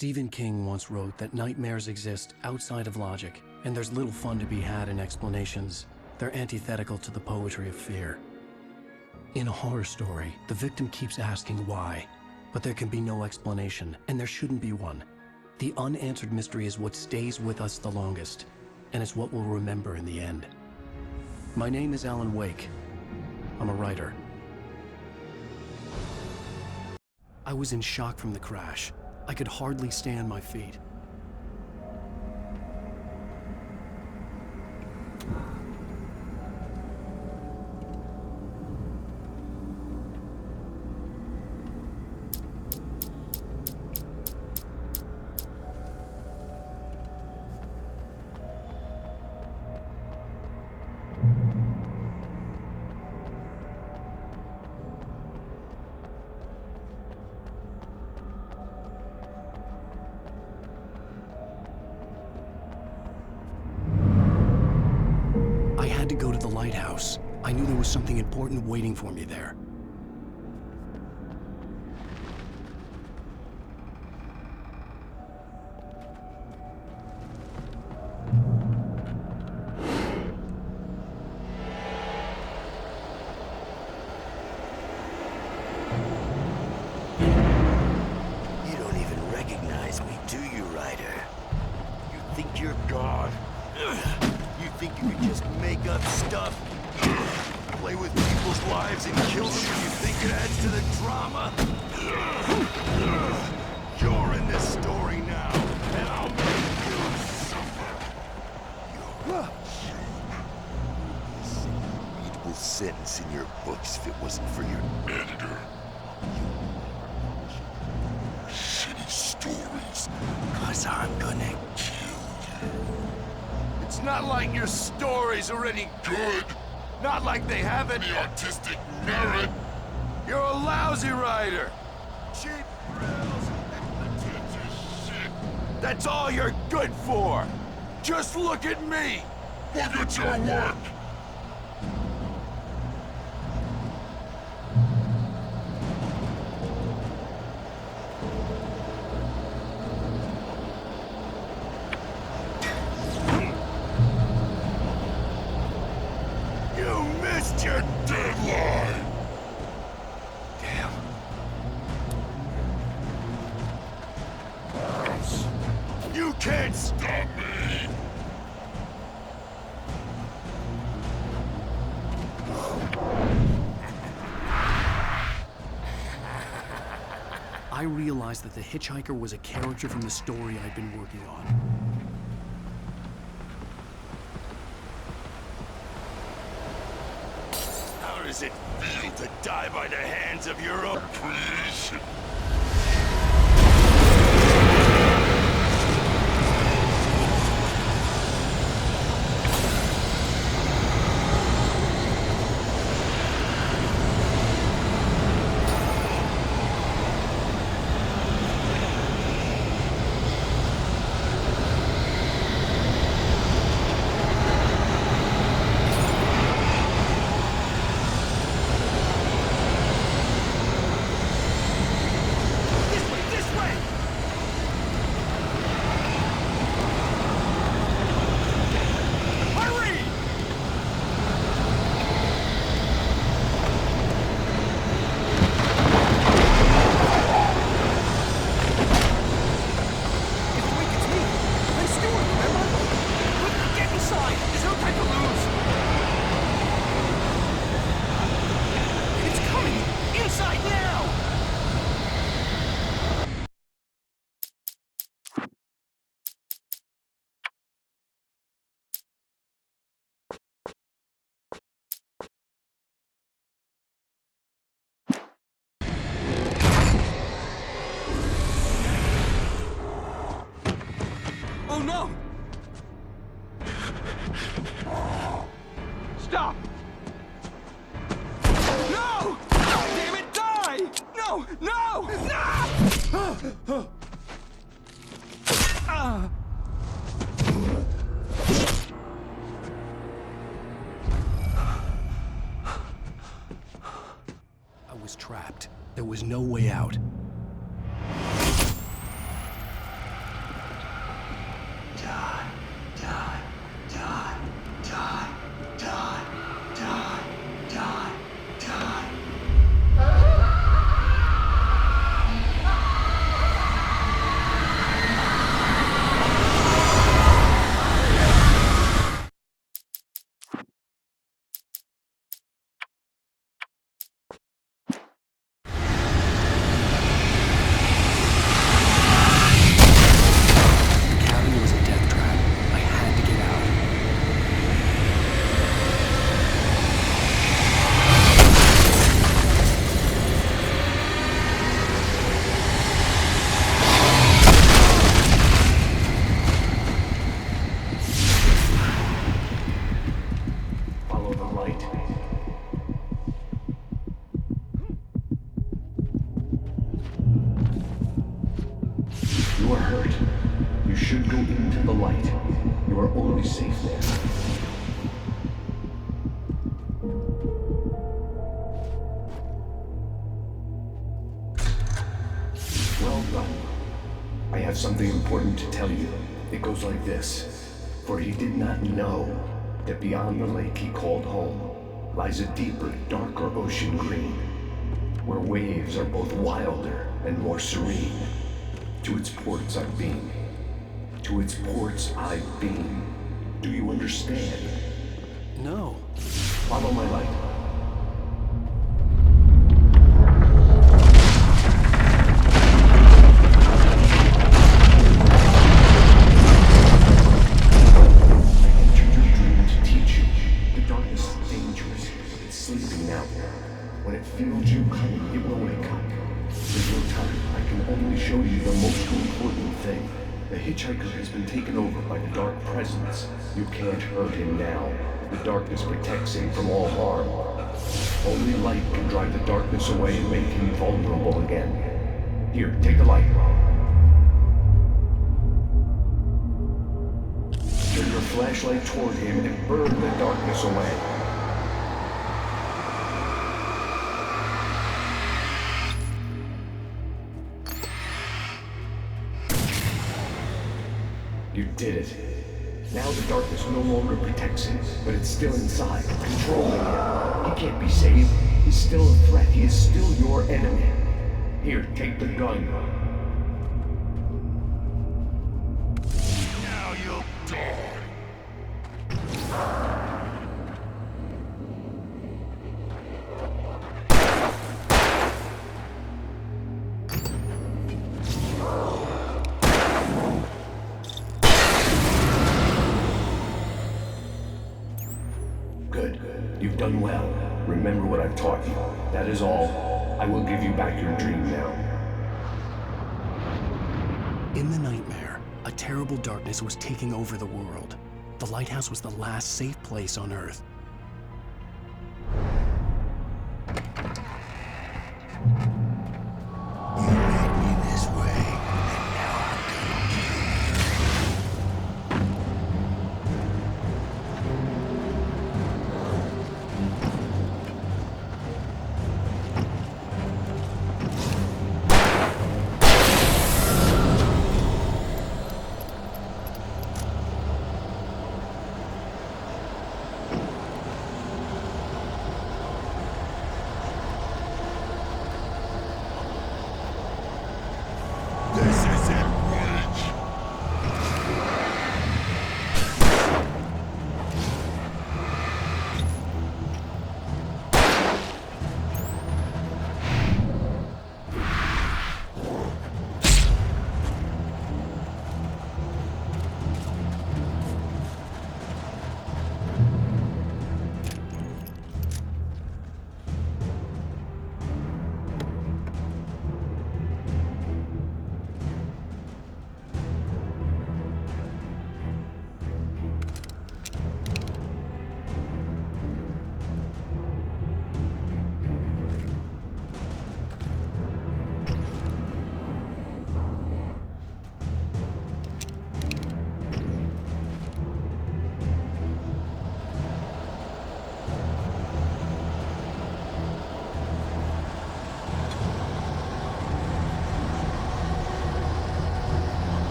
Stephen King once wrote that nightmares exist outside of logic, and there's little fun to be had in explanations. They're antithetical to the poetry of fear. In a horror story, the victim keeps asking why, but there can be no explanation, and there shouldn't be one. The unanswered mystery is what stays with us the longest, and it's what we'll remember in the end. My name is Alan Wake. I'm a writer. I was in shock from the crash. I could hardly stay on my feet. To go to the lighthouse. I knew there was something important waiting for me there. You don't even recognize me, do you, Ryder? You think you're God? You think you can just make up stuff? Play with people's lives and kill them when you think it adds to the drama? You're in this story now, and I'll make you suffer. You're a joke. The same readable sentence in your books if it wasn't for your editor. Shitty stories. 'Cause I'm gonna kill you. It's not like your stories are any good. Not like they have any artistic merit. You're a lousy writer. Cheap thrills and pretentious shit. That's all you're good for. Just look at me. Look at your work. Your deadline! Damn. You can't stop me! I realized that the hitchhiker was a character from the story I'd been working on. How does it feel to die by the hands of your own creation? Oh no! Stop! No! Damn it, die! No! No! No! I was trapped. There was no way out. safe there. Well done. I have something important to tell you. It goes like this. For he did not know that beyond the lake he called home lies a deeper, darker ocean green, where waves are both wilder and more serene. To its ports I've been. To its ports I've been. Do you understand? No. Follow my light. Hitchhiker has been taken over by the dark presence. You can't hurt him now. The darkness protects him from all harm. Only light can drive the darkness away and make him vulnerable again. Here, take the light. Turn your flashlight toward him and burn the darkness away. You did it. Now the darkness no longer protects him, but it's still inside, controlling him. He can't be saved. He's still a threat. He is still your enemy. Here, take the gun. Now you'll die. Good. You've done well. Remember what I've taught you. That is all. I will give you back your dream now. In the nightmare, a terrible darkness was taking over the world. The lighthouse was the last safe place on Earth. You made me this way, and now I'm gonna kill you. This isn't right.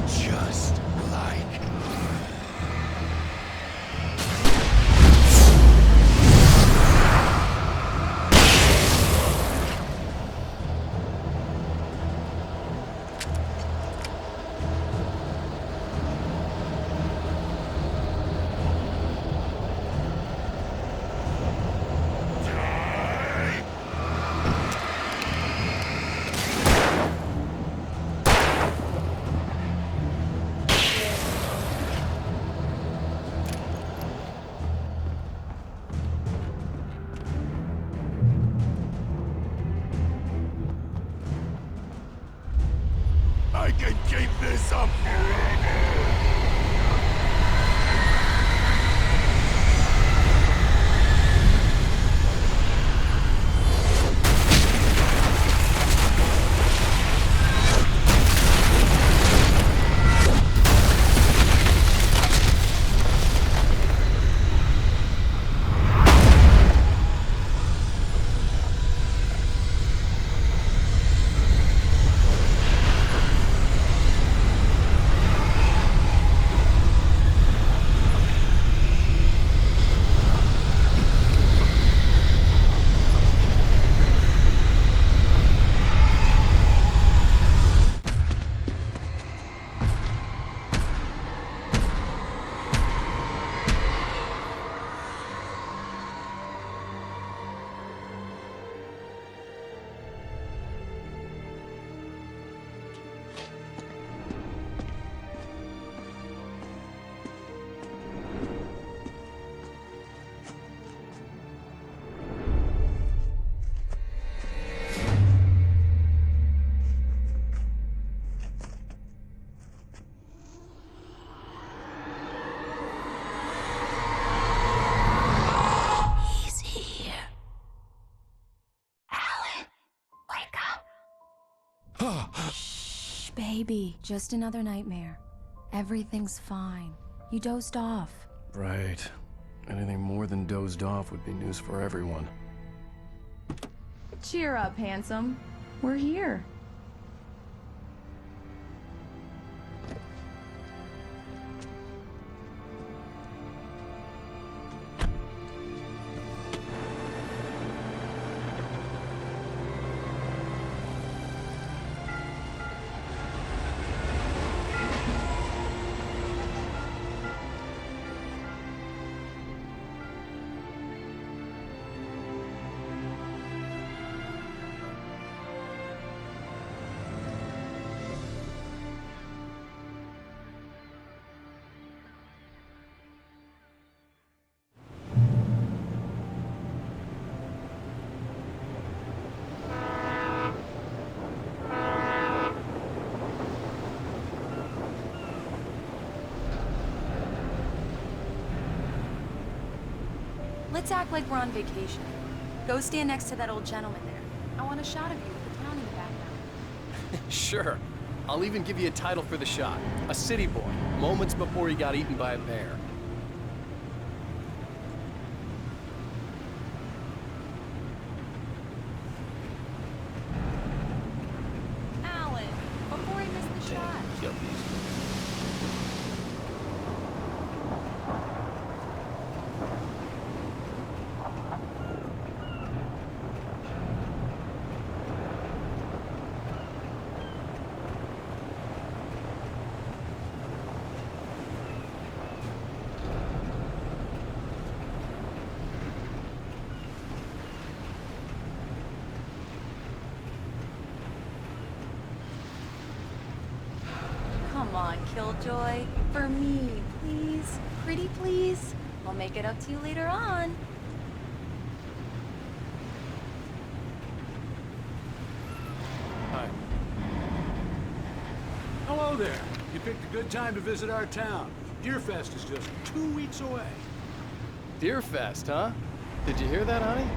Just like I can keep this up forever. Shh, baby. Just another nightmare. Everything's fine. You dozed off. Right. Anything more than dozed off would be news for everyone. Cheer up, handsome. We're here. Let's act like we're on vacation. Go stand next to that old gentleman there. I want a shot of you with the town in the background. Sure. I'll even give you a title for the shot. A city boy, moments before he got eaten by a bear. Alan, before he missed the shot. Come on, Killjoy. For me, please. Pretty please. I'll make it up to you later on. Hi. Hello there. You picked a good time to visit our town. Deerfest is just 2 weeks away. Deerfest, huh? Did you hear that, honey?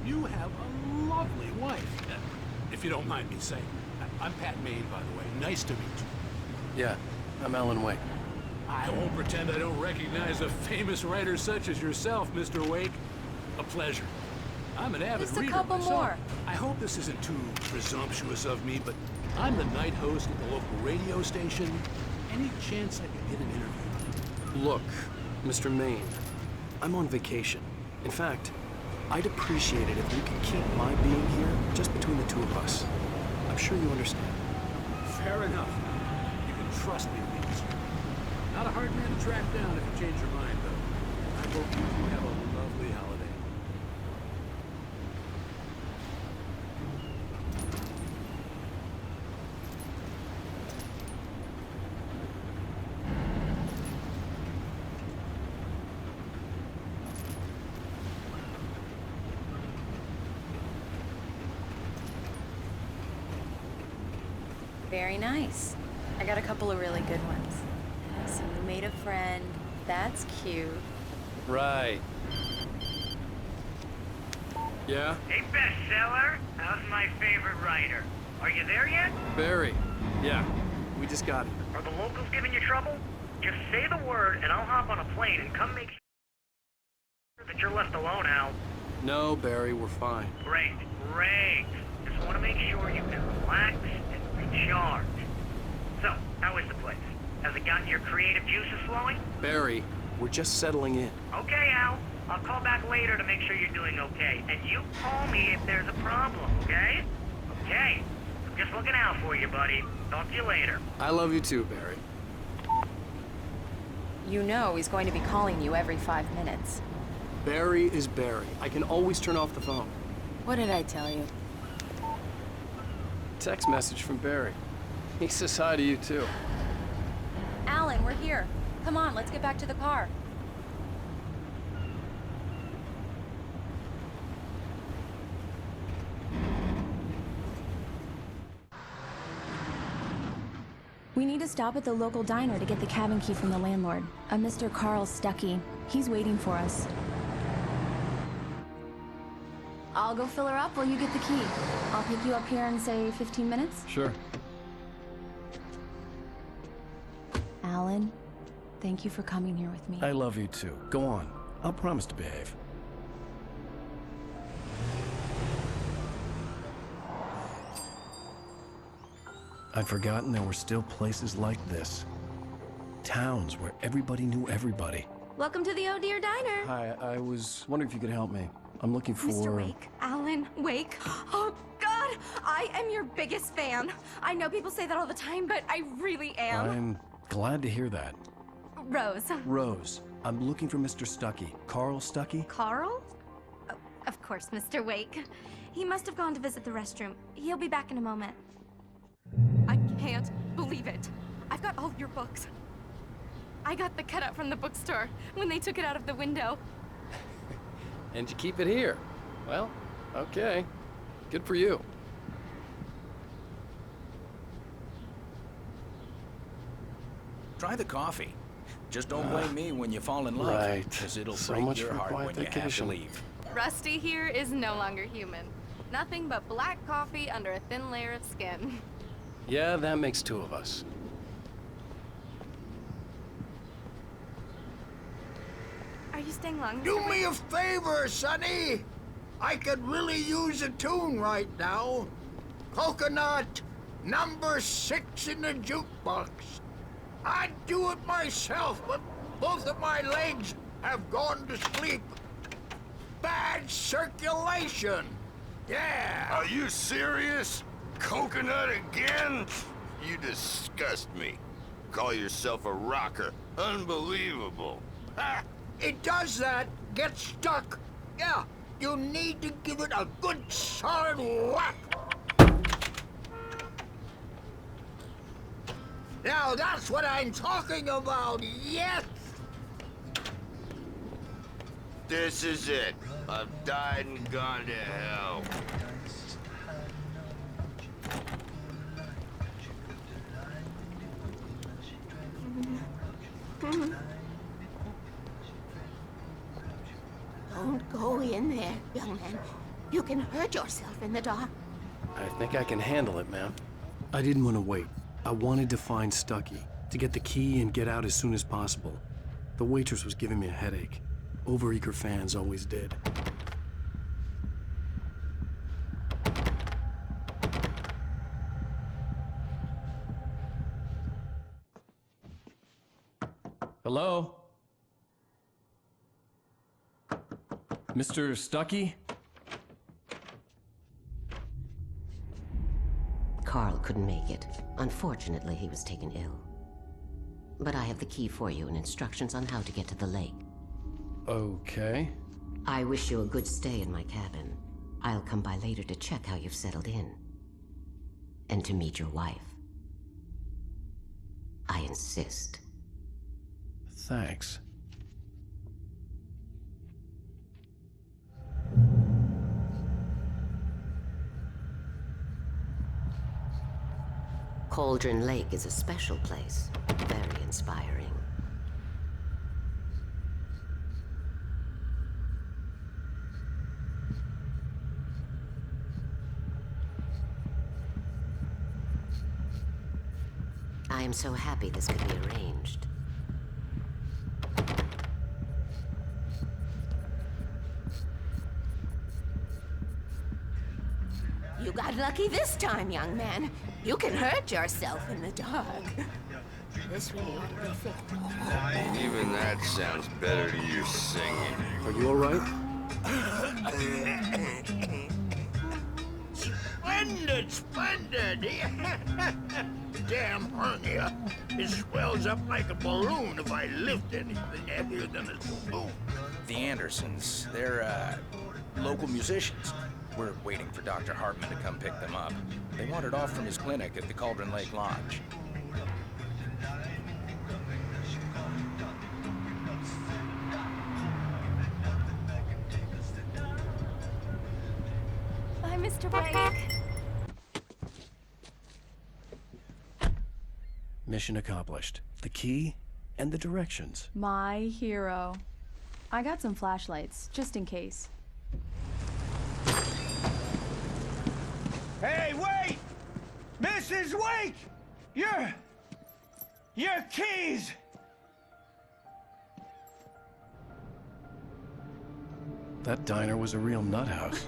You have a lovely wife. If you don't mind me saying. I'm Pat Maine, by the way. Nice to meet you. Yeah, I'm Alan Wake. I won't pretend I don't recognize a famous writer such as yourself, Mr. Wake. A pleasure. I'm an avid Just a reader couple myself. more. I hope this isn't too presumptuous of me, but I'm the night host at the local radio station. Any chance I could get an interview? Look, Mr. Maine, I'm on vacation. In fact, I'd appreciate it if you could keep my being here just between the two of us. I'm sure you understand. Fair enough. You can trust me, Leeds. Not a hard man to track down if you change your mind, though. I hope you have a lovely holiday. Very nice. I got a couple of really good ones. So you made a friend. That's cute. Right. Yeah? Hey, bestseller, how's my favorite writer? Are you there yet? Barry. Yeah, we just got it. Are the locals giving you trouble? Just say the word and I'll hop on a plane and come make sure that you're left alone, Al. No, Barry, we're fine. Great, great. Just want to make sure you can relax and recharge. So, how is the place? Has it gotten your creative juices flowing? Barry, we're just settling in. Okay, Al. I'll call back later to make sure you're doing okay. And you call me if there's a problem, okay? Okay. I'm just looking out for you, buddy. Talk to you later. I love you too, Barry. You know he's going to be calling you every 5 minutes. Barry is Barry. I can always turn off the phone. What did I tell you? Text message from Barry. He says hi to you too. Alan, we're here. Come on, let's get back to the car. We need to stop at the local diner to get the cabin key from the landlord, a Mr. Carl Stuckey. He's waiting for us. I'll go fill her up while you get the key. I'll pick you up here in, say, 15 minutes. Sure. Alan, thank you for coming here with me. I love you too. Go on. I'll promise to behave. I'd forgotten there were still places like this. Towns where everybody knew everybody. Welcome to the Oh Dear Diner. Hi, I was wondering if you could help me. I'm looking for... Mr. Wake. Alan Wake. Oh, God! I am your biggest fan. I know people say that all the time, but I really am. I'm glad to hear that. Rose. Rose, I'm looking for Mr. Stuckey. Carl Stuckey? Carl? Oh, of course, Mr. Wake. He must have gone to visit the restroom. He'll be back in a moment. I can't believe it. I've got all your books. I got the cutout from the bookstore when they took it out of the window. And you keep it here. Well, okay. Good for you. Try the coffee. Just don't blame me when you fall in love. Right. Because it'll So break much your for heart quiet when you have to vacation. leave. Rusty here is no longer human. Nothing but black coffee under a thin layer of skin. Yeah, that makes two of us. Are you staying long? Do Mr. me Wake? a favor, Sonny. I could really use a tune right now. Coconut, number 6 in the jukebox. I'd do it myself, but both of my legs have gone to sleep. Bad circulation. Yeah. Are you serious? Coconut again? You disgust me. Call yourself a rocker. Unbelievable. Ha! It does that. Get stuck. Yeah, you need to give it a good solid whack. Now that's what I'm talking about, yes! This is it. I've died and gone to hell. Don't go in there, young man. You can hurt yourself in the dark. I think I can handle it, ma'am. I didn't want to wait. I wanted to find Stuckey, to get the key and get out as soon as possible. The waitress was giving me a headache. Overeager fans always did. Hello? Mr. Stuckey? Carl couldn't make it. Unfortunately, he was taken ill. But I have the key for you and instructions on how to get to the lake. Okay. I wish you a good stay in my cabin. I'll come by later to check how you've settled in. And to meet your wife. I insist. Thanks. Cauldron Lake is a special place. Very inspiring. I am so happy this could be arranged. You got lucky this time, young man. You can hurt yourself in the dark. This really ought to be fixed. Even that sounds better to you singing. Are you all right? Splendid, splendid! Damn hernia. It swells up like a balloon if I lift anything heavier than a spoon. The Andersons, they're, local musicians. We're waiting for Dr. Hartman to come pick them up. They wandered off from his clinic at the Cauldron Lake Lodge. Bye, Mr. Wake. Mission accomplished. The key and the directions. My hero. I got some flashlights, just in case. Hey, wait! Mrs. Wake! Your keys! That diner was a real nut house.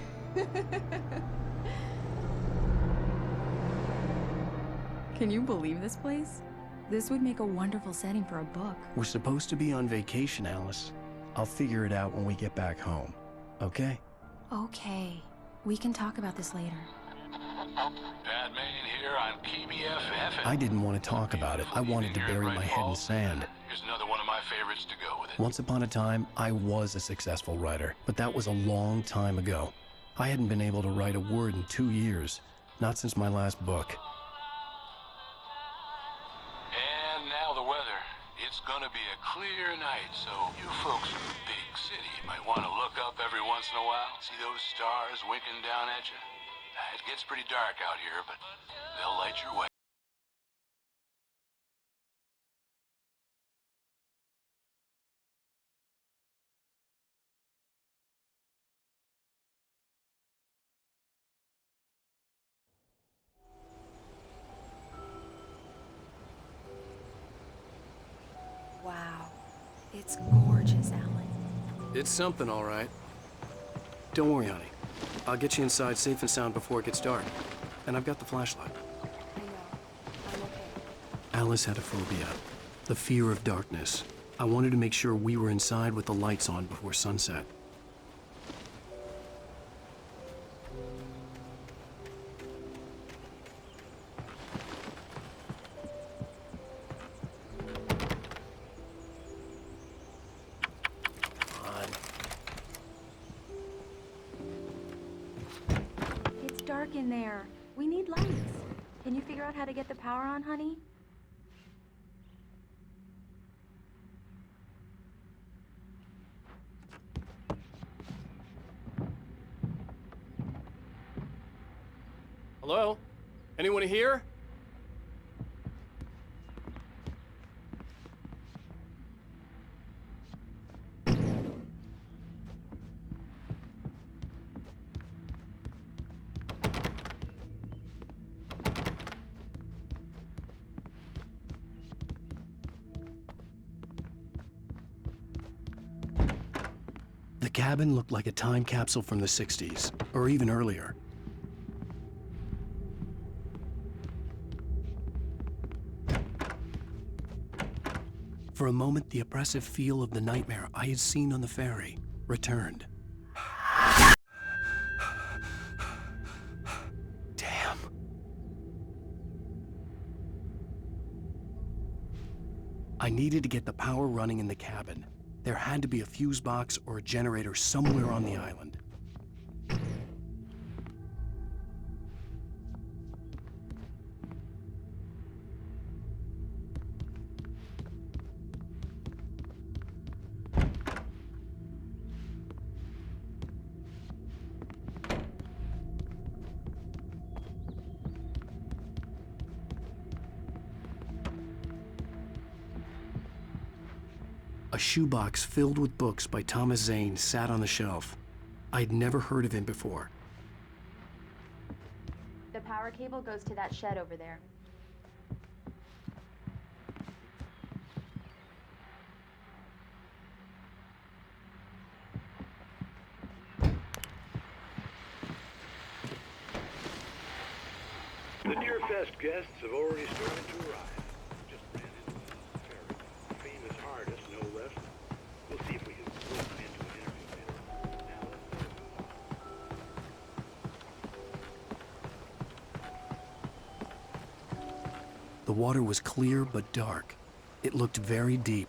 Can you believe this place? This would make a wonderful setting for a book. We're supposed to be on vacation, Alice. I'll figure it out when we get back home. Okay? Okay. We can talk about this later. Bad man here on KBFF. I didn't want to talk about it. I wanted to bury my head in sand. Here's another one of my favorites to go with it. Once upon a time, I was a successful writer, but that was a long time ago. I hadn't been able to write a word in 2 years, not since my last book. And now the weather. It's gonna be a clear night, so you folks in the big city might want to look up every once in a while. See those stars winking down at you? It gets pretty dark out here, but they'll light your way. Wow. It's gorgeous, Alan. It's something, all right. Don't worry, honey. I'll get you inside safe and sound before it gets dark. And I've got the flashlight. I know. I'm okay. Alice had a phobia. The fear of darkness. I wanted to make sure we were inside with the lights on before sunset. It's dark in there. We need lights. Can you figure out how to get the power on, honey? Hello? Anyone here? The cabin looked like a time capsule from the 60s, or even earlier. For a moment, the oppressive feel of the nightmare I had seen on the ferry returned. Damn. I needed to get the power running in the cabin. There had to be a fuse box or a generator somewhere on the island. A shoebox filled with books by Thomas Zane sat on the shelf. I'd never heard of him before. The power cable goes to that shed over there. The Deerfest guests have already started to arrive. Just ran into the ferry. Famous artist, no less. We'll see if we can work them into an interview later. Now let's move on. The water was clear but dark. It looked very deep.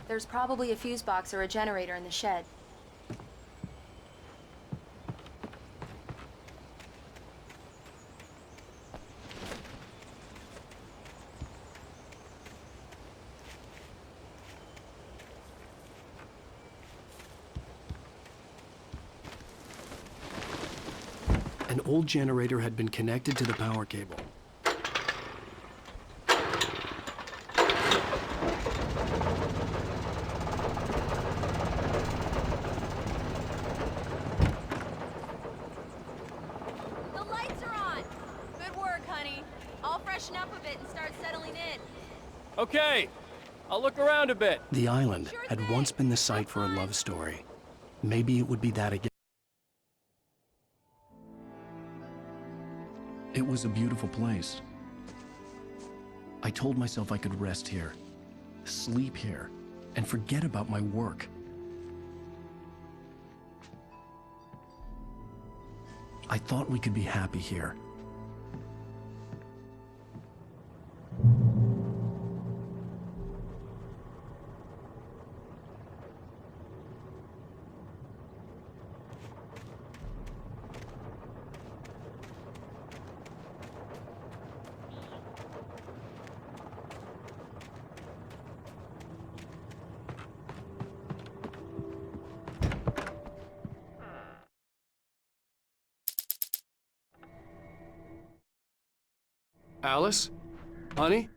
There's probably a fuse box or a generator in the shed. old generator had been connected to the power cable. The lights are on! Good work, honey. I'll freshen up a bit and start settling in. Okay, I'll look around a bit. The island had once been the site for a love story. Maybe it would be that again. It was a beautiful place. I told myself I could rest here, sleep here, and forget about my work. I thought we could be happy here. Alice? Honey?